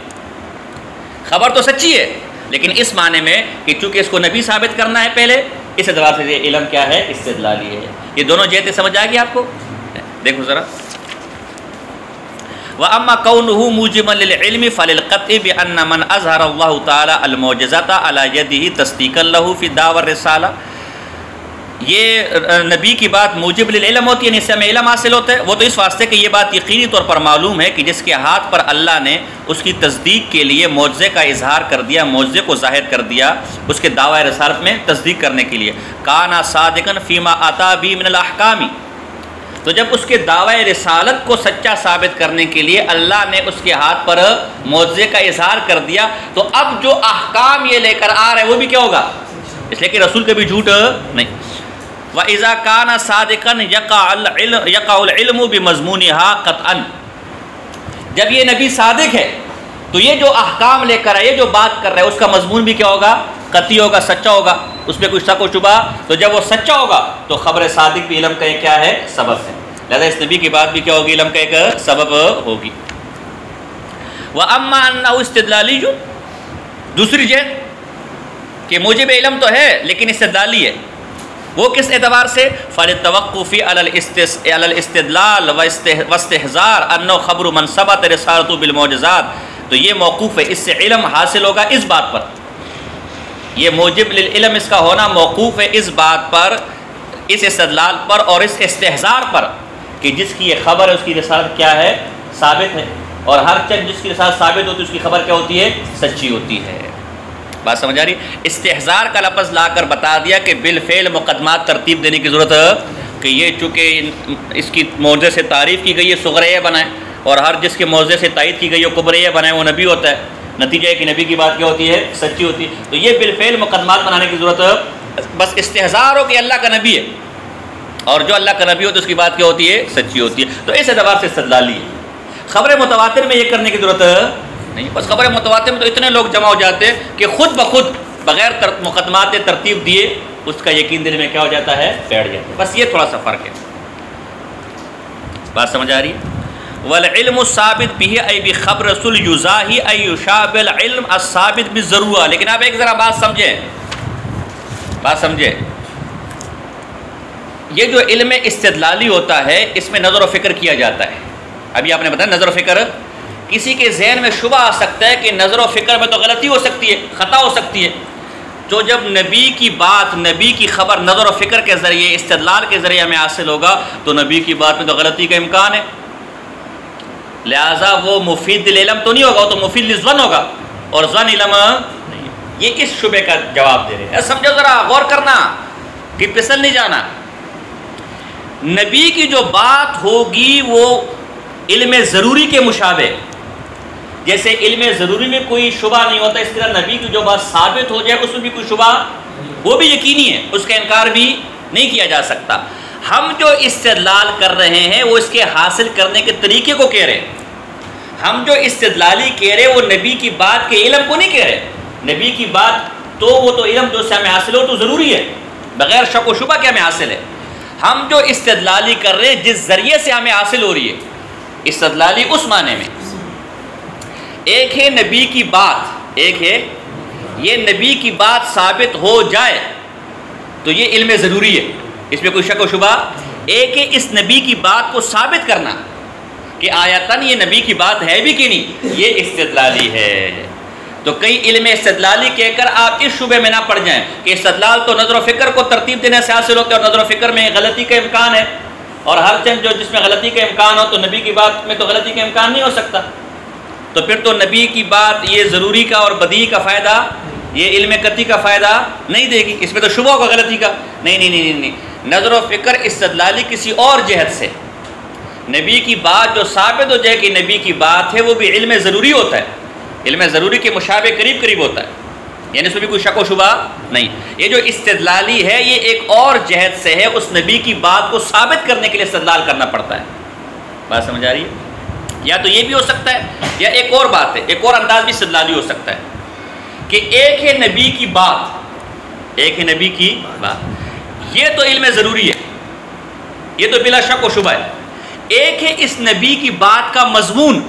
خبر تو سچی ہے لیکن اس معنی میں کہ چونکہ اس کو نبی ثابت کرنا ہے پہلے، اس اعتبار سے یہ علم کیا ہے؟ استدلالی ہے۔ یہ دونوں جہتیں سمجھ آئے گی آپ کو؟ دیکھو ذرا، وَأَمَّا كَوْنُهُ مُوجِبًا لِلْعِلْمِ فَلِلْقَطْعِ بِأَنَّ مَنْ أَظْهَرَ اللَّهُ تَعَالَى الْمُعْجِزَةَ عَلَى يَدِهِ تَصْدِيقًا لَهُ فِي الدَّعْوَى الرِّسَالَةِ، یہ نبی کی بات موجب للعلم ہوتی ہے، یعنی اس سے ہمیں علم حاصل ہوتا ہے۔ وہ تو اس واسطے کہ یہ بات یقینی طور پر معلوم ہے کہ جس کے ہاتھ پر اللہ نے اس کی تصدیق کے لیے معجزے کا اظہار کر دیا، معجزے کو ظاہر کر دیا اس کے دعوی رسالت میں تصدیق کرنے کے لیے، کانا صادقاً فیما آتا بھی من الاحکام، تو جب اس کے دعوی رسالت کو سچا ثابت کرنے کے لیے اللہ نے اس کے ہاتھ پر معجزے کا اظہار کر دیا، تو اب جو احکام یہ لے کر آ رہے ہیں وہ بھی کیا ہوگا؟ اس لیے کہ رسول کبھی جھوٹ نہیں۔ وَإِذَا كَانَ صَادِقًا يَقَعُ الْعِلْمُ بِمَضْمُونِهَا قَطْعًا، جب یہ نبی صادق ہے تو یہ جو احکام لے کر آئے، یہ جو بات کر رہا ہے اس کا مضمون بھی کیا ہوگا؟ قطعی ہوگا، سچا ہوگا، اس میں کچھ شک و شبہ۔ تو جب وہ سچا ہوگا تو خبر صادق بھی علم کا ایک کیا ہے؟ سبب ہے۔ لہذا اس نبی کی بات بھی کیا ہوگی؟ علم کا ایک سبب ہوگی۔ وَأَمَّا أَنَّهُ اسْتِدْلَالِيٌّ، دوسری جہت کہ موجب علم تو ہے لیکن استدلالی ہے، وہ کس اعتبار سے؟ فَلِلتَّوَقُّفِ عَلَى الْاِسْتِدْلَالِ وَاسْتِحْضَارِ أَنَّهُ خَبْرُ مَنْ ثَبَتَ رِسَالَتُهُ بِالْمُعْجِزَاتِ، تو یہ موقوف ہے، اس سے علم حاصل ہوگا اس بات پر، یہ موجب للعلم اس کا ہونا موقوف ہے اس بات پر، اس استدلال پر اور اس استحضار پر کہ جس کی یہ خبر ہے اس کی رسالت کیا ہے؟ ثابت ہے، اور ہر چیز جس کی رسالت ثابت ہوتی ہے اس کی خبر کیا ہوتی ہے؟ سچی ہوتی ہے۔ بات سمجھ آ رہی؟ استحضار کا لفظ لا کر بتا دیا کہ بالفعل مقدمات ترتیب دینے کی ضرورت ہے، کہ یہ چونکہ اس کی معجزے سے تعریف کی گئی ہے صغریہ بنائیں، اور ہر جس کے معجزے سے تائید کی گئی ہے کبریہ بنائیں، وہ نبی ہوتا ہے۔ نتیجہ ہے کہ نبی کی بات کیا ہوتی ہے؟ سچی ہوتی ہے۔ تو یہ بالفعل مقدمات بنانے کی ضرورت ہے، بس استحضار ہو کہ اللہ کا نبی ہے، اور جو اللہ کا نبی ہوتا ہے اس کی بات کیا ہوتی ہے؟ سچی ہوتی ہے۔ تو اس اعتبار سے استدلالی ہے۔ خبر متواتر میں یہ کرنے کی ضرورت نہیں، بس خبر متواتر میں تو اتنے لوگ جمع ہو جاتے ہیں کہ خود بخود بغیر مقدمات ترتیب دیے اس کا یقین دل میں کیا ہو جاتا ہے؟ بیٹھ جاتا ہے۔ بس یہ تھوڑا سا فرق ہے۔ بات سمجھ آ رہی ہے؟ والعلم الثابت به ای بخبر رسول یزاحی ای یشابہ العلم الثابت بالضرورہ، لیکن آپ ایک ذرا بات سمجھیں، یہ جو علم استدلالی ہوتا ہے اس میں نظر و فکر کیا جاتا ہے۔ ابھی آپ نے بتایا نظر و فکر، کسی کے ذہن میں شبہ آ سکتا ہے کہ نظر و فکر میں تو غلطی ہو سکتی ہے، خطا ہو سکتی ہے، تو جب نبی کی بات، نبی کی خبر نظر و فکر کے ذریعے، استدلال کے ذریعے ہمیں حاصل ہوگا تو نبی کی بات میں تو غلطی کا امکان ہے، لہٰذا وہ مفید للعلم تو نہیں ہوگا، وہ تو مفید للظن ہوگا، اور ظن علم نہیں۔ یہ اس شبے کا جواب دے رہے ہیں. سمجھو ذرا، غور کرنا کہ پھسل نہیں جانا. نبی کی جو بات ہوگی وہ علم ضروری کے مشابہ، جیسے علم ضروری میں کوئی شبہ نہیں ہوتا، اس طرح نبی کی جو بات ثابت ہو جائے اس میں بھی کوئی شبہ، وہ بھی یقینی ہے، اس کا انکار بھی نہیں کیا جا سکتا. ہم جو استدلال کر رہے ہیں وہ اس کے حاصل کرنے کے طریقے کو کہہ رہے ہیں. ہم جو استدلالی کہہ رہے وہ نبی کی بات کے علم کو نہیں کہہ رہے. نبی کی بات تو وہ تو علم جو سے ہمیں حاصل ہو تو ضروری ہے، بغیر شک و شبہ کے ہمیں حاصل ہے. ہم جو استدلالی کر رہے ہیں جس ذریعے سے ہمیں حاصل ہو رہی ہے، استدلالی اس معنی میں ایک ہے نبی کی بات، ایک ہے یہ نبی کی بات ثابت ہو جائے تو یہ علم ضروری ہے، اس میں کوئی شک و شبہ. ایک ہے اس نبی کی بات کو ثابت کرنا کہ آیتاً یہ نبی کی بات ہے بھی کہ نہیں، یہ استدلالی ہے. تو کئی علم استدلالی کہہ کر آپ اس شبے میں نہ پڑ جائیں کہ استدلال تو نظر و فکر کو ترتیب دینے سے حاصل ہوتا ہے اور نظر و فکر میں غلطی کا امکان ہے، اور ہر چیز جو جس میں غلطی کا امکان ہو تو نبی کی بات میں تو غلطی کا امکان نہیں ہو سکتا. تو پھر تو نبی کی بات یہ ضروری کا اور بدیہی کا فائدہ، یہ علم قطعی کا فائدہ نہیں دے گی، اس میں تو شبہ ہوگا غلطی کا. نہیں، نظر و فکر استدلالی کسی اور جہت سے نبی کی بات جو ثابت ہو جائے کہ نبی کی بات ہے وہ بھی علم ضروری ہوتا ہے، علم ضروری کے مشابہ قریب ہوتا ہے، یعنی اس میں بھی کوئی شک و شبہ نہیں. یہ جو استدلالی ہے یہ ایک اور جہت سے ہے، اس نبی کی بات کو ثابت کرنے کے لیے استدلال کرنا پڑتا ہے. بات سمجھ آ رہی ہے؟ یا تو یہ بھی ہو سکتا ہے، یا ایک اور بات ہے، ایک اور انداز بھی استدلالی ہو سکتا ہے کہ ایک ہے نبی کی بات، ایک ہے نبی کی بات، یہ تو علم ضروری ہے، یہ تو بلا شک و شبہ ہے. ایک ہے اس نبی کی بات کا مضمون،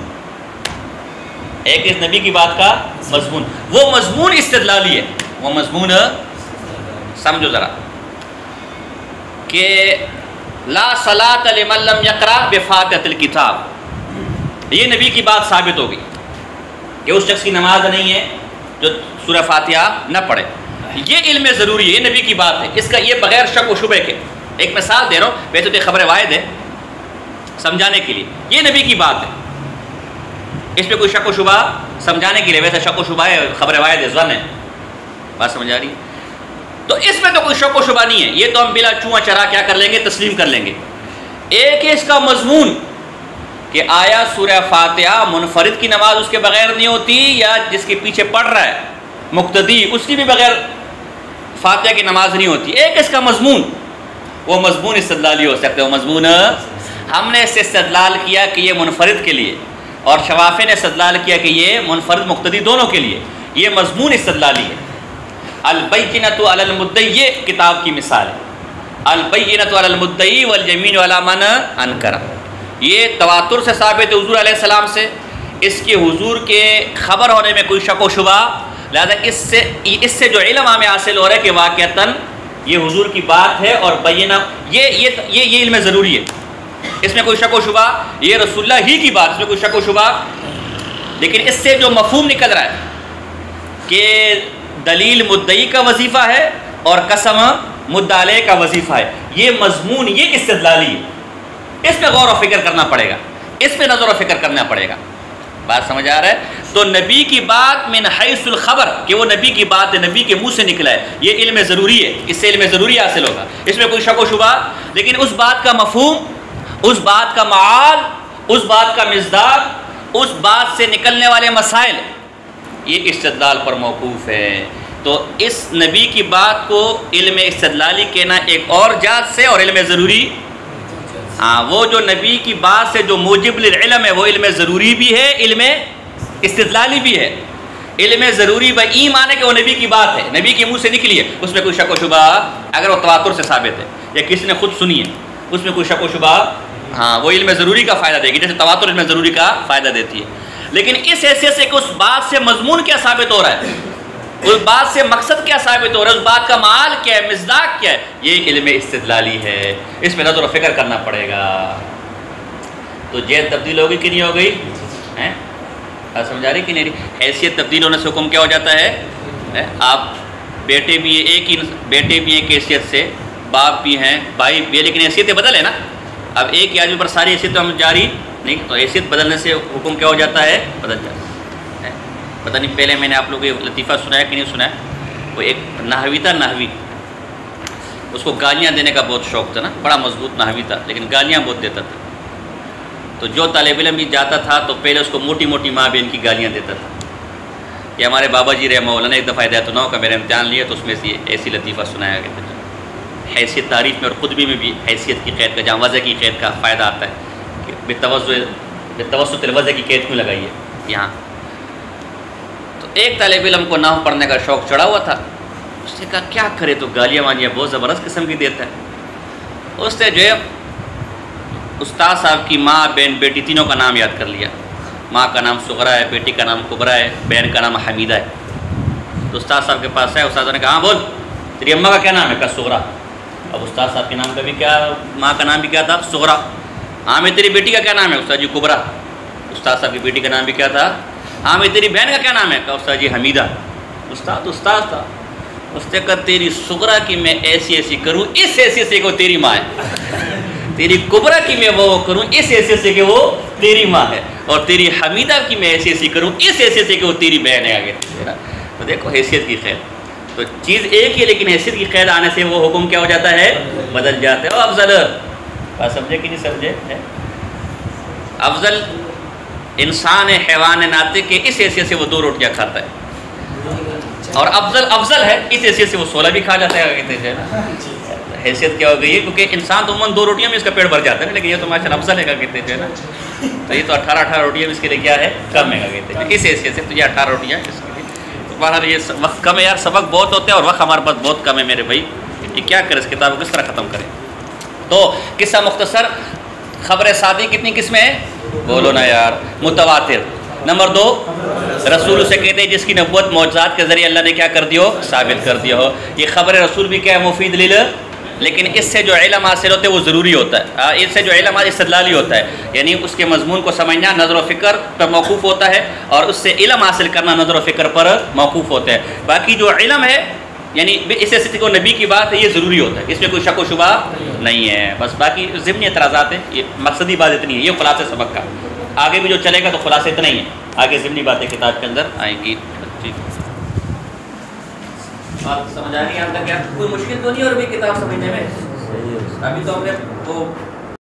ایک اس نبی کی بات کا مضمون، وہ مضمون استدلالی ہے. وہ مضمون سمجھو ذرا کہ لا صلاۃ لمن لم یقرأ بفاتحۃ الکتاب، یہ نبی کی بات ثابت ہوگی کہ اس شخص کی نماز نہیں ہے جو سورہ فاتحہ نہ پڑھے. یہ علم ضروری ہے، یہ نبی کی بات ہے، اس کا یہ بغیر شک و شبہ کے. ایک مثال دے رہا ہوں، ویسے تو خبر واحد ہے سمجھانے کے لیے، یہ نبی کی بات ہے، اس پہ کوئی شک و شبہ سمجھانے کے لیے، ویسے شک و شبہ ہے، خبر واحد ہے، ظن ہے. بات سمجھ آ رہی ہے؟ تو اس میں تو کوئی شک و شبہ نہیں ہے، یہ تو ہم بلا چونہ چرا کیا کر لیں گے، تسلیم کر لیں گے. ایک ہے اس کا مضمون کہ آیا سورہ فاتحہ منفرد کی نماز اس کے بغیر نہیں ہوتی، یا جس کے پیچھے پڑھ رہا ہے مقتدی اس کی بھی بغیر فاتحہ کی نماز نہیں ہوتی. ایک اس کا مضمون، وہ مضمون استدلالی ہو سکتا ہے. وہ مضمون ہم نے اس سے استدلال کیا کہ یہ منفرد کے لیے، اور شوافی نے استدلال کیا کہ یہ منفرد مقتدی دونوں کے لیے، یہ مضمون استدلالی ہے. البینۃ علی المدعی، یہ کتاب کی مثال ہے. البینۃ علی المدعی والیمین علی من انکر، یہ تواتر سے ثابت ہے حضور علیہ السلام سے، اس کے حضور کے خبر ہونے میں کوئی شک و شبہ، لہذا اس سے جو علم ہمیں حاصل ہو رہا ہے کہ واقعتاً یہ حضور کی بات ہے اور بینہ، یہ علم ضروری ہے، اس میں کوئی شک و شبہ، یہ رسول اللہ ہی کی بات، اس میں کوئی شک و شبہ. لیکن اس سے جو مفہوم نکل رہا ہے کہ دلیل مدعی کا وظیفہ ہے اور قسم مدعا علیہ کا وظیفہ ہے، یہ مضمون، یہ استدلالی ہے. اس پہ غور و فکر کرنا پڑے گا، اس پہ نظر و فکر کرنا پڑے گا. بات سمجھ آ رہا ہے؟ تو نبی کی بات من حیث الخبر، کہ وہ نبی کی بات ہے، نبی کے منہ سے نکلا ہے، یہ علم ضروری ہے، اس سے علم ضروری حاصل ہوگا، اس میں کوئی شک و شبہ. لیکن اس بات کا مفہوم، اس بات کا معال، اس بات کا مصداق، اس بات سے نکلنے والے مسائل، یہ استدلال پر موقوف ہے. تو اس نبی کی بات کو علم استدلالی کہنا ایک اور جات سے، اور علم ضروری، ہاں وہ جو نبی کی بات سے جو موجب للعلم ہے وہ علم ضروری بھی ہے، علم استدلالی بھی ہے. علم ضروری بئی معنی کہ وہ نبی کی بات ہے، نبی کے منہ سے نکلی ہے، اس میں کوئی شک و شبہ، اگر وہ تواتر سے ثابت ہے یا کسی نے خود سنی ہے اس میں کوئی شک و شبہ، ہاں وہ علم ضروری کا فائدہ دے گی، جیسے تواتر علم ضروری کا فائدہ دیتی ہے. لیکن اس حیثیت سے کہ اس بات سے مضمون کیا ثابت ہو رہا ہے، اس بات سے مقصد کیا ثابت ہو رہا ہے، اس بات کا معال کیا ہے، مصداق کیا ہے، یہ علم استدلالی ہے، اس میں نظر و فکر کرنا پڑے گا. تو جہت تبدیل ہوگی کہ نہیں ہو گئی؟ سمجھا رہی کہ نہیں؟ حیثیت تبدیل ہونے سے حکم کیا ہو جاتا ہے؟ آپ بیٹے بھی ہیں، ایک ہی بیٹے بھی ہیں ایک حیثیت سے، باپ بھی ہیں، بھائی بھی ہے، لیکن حیثیتیں بدل ہے نا. اب ایک ہی آدمی پر ساری حیثیت ہم جاری نہیں، تو حیثیت بدلنے سے حکم کیا ہو جاتا ہے؟ بدل جاتا ہے. پتہ نہیں پہلے میں نے آپ لوگوں کو یہ لطیفہ سنایا کہ نہیں سنایا. وہ ایک نحوی تھا، نحوی، اس کو گالیاں دینے کا بہت شوق تھا نا، بڑا مضبوط نحوی تھا لیکن گالیاں بہت دیتا تھا. تو جو طالب علم بھی جاتا تھا تو پہلے اس کو موٹی موٹی ماں بہن کی گالیاں دیتا تھا. یہ ہمارے بابا جی رحمہ اللہ نے ایک دفعہ ہدایت النو کا میرا امتحان لیا تو اس میں سے ایسی لطیفہ سنایا گیا تھا. حیثیت تعریف میں اور خطبے میں بھی حیثیت کی قید کا، جہاں وضع کی قید کا فائدہ آتا ہے کہ بتوسط الوضع کی قید کیوں لگائی ہے یہاں. تو ایک طالب علم کو نحو پڑھنے کا شوق چڑھا ہوا تھا. اس نے کہا کیا کرے تو گالیاں وانیاں بہت زبردست قسم کی دیتا ہے. اس نے جو ہے استاد صاحب کی ماں بہن بیٹی تینوں کا نام یاد کر لیا. ماں کا نام صغرا ہے، بیٹی کا نام کبرا ہے، بہن کا نام حمیدہ ہے. تو استاد صاحب کے پاس ہے، استاد نے کہا ہاں بول تیری اماں کا کیا نام ہے؟ کہا صغرا. اب استاد صاحب کے نام کا بھی کیا، ماں کا نام بھی کیا تھا؟ صغرا. ہاں میں تیری بیٹی کا کیا نام ہے؟ استاد جی کبرا. استاد صاحب کی بیٹی کا نام بھی کیا تھا؟ ہاں میں تیری بہن کا کیا نام ہے؟ کہا استاد جی حمیدہ. استاد تھا. اس نے کہا تیری صغرا کی میں ایسی ایسی کروں اس حیثیت سے کہ وہ تیری ماں ہے، تیری کبرا کی میں وہ کروں اس حیثیت سے کہ وہ تیری ماں ہے، اور تیری حمیدہ کی میں ایسی ایسی کروں اس حیثیت سے کہ وہ تیری بہن ہے. آگے تو دیکھو حیثیت کی قید، تو چیز ایک ہی لیکن حیثیت کی قید آنے سے وہ حکم کیا ہو جاتا ہے؟ بدل جاتا ہے. افضل بات سمجھے کہ نہیں سمجھے؟ افضل انسان حیوان ناطق کے اس حیثیت سے وہ 2 روٹیاں کھاتا ہے، اور افضل ہے اس حیثیت سے وہ 16 بھی کھا جاتا ہے. کہتے ہیں نا حیثیت کیا ہو گئی ہے، کیونکہ انسان تو عموماً 2 روٹیاں میں اس کا پیٹ بھر جاتا ہے، لیکن یہ تو ماشاء اللہ افضل ہے. کہتے ہیں نا تو یہ تو 18 روٹیاں اس کے لیے کیا ہے؟ کم ہے. کہتے ہیں اس حیثیت سے تو یہ 18 روٹیاں اس کے لیے. تو بہرحال یہ وقت کم ہے یار، سبق بہت ہوتے ہیں اور وقت ہمارے پاس بہت کم ہے میرے بھائی. یہ کیا کرے، اس کتاب کو کس طرح ختم کریں؟ تو قصہ مختصر، خبر صادق کتنی قسمیں ہیں؟ بولو نا یار. متواتر. نمبر 2 رسول اسے کہتے ہیں جس کی نبوت معجزات کے ذریعے اللہ نے کیا کر دیو؟ ثابت کر دیا ہو. یہ خبر رسول بھی کیا ہے؟ مفید لیکن اس سے جو علم حاصل ہوتا ہے وہ ضروری ہوتا ہے. اس سے جو علم استدلالی ہوتا ہے، یعنی اس کے مضمون کو سمجھنا نظر و فکر پر موقوف ہوتا ہے، اور اس سے علم حاصل کرنا نظر و فکر پر موقوف ہوتا ہے. باقی جو علم ہے یعنی اس سے کو نبی کی بات ہے، یہ ضروری ہوتا ہے، اس میں کوئی شک و شبہ نہیں ہے. بس باقی ضمنی اعتراضات ہیں. یہ مقصدی بات اتنی ہے، یہ خلاصہ سبق کا. آگے بھی جو چلے گا تو خلاصہ اتنا ہی ہے، آگے ضمنی باتیں کتاب کے اندر آئیں گی. بات سمجھ آ رہی ہے؟ کوئی مشکل تو نہیں اور بھی کتاب سمجھنے میں؟ ابھی تو ہم نے وہ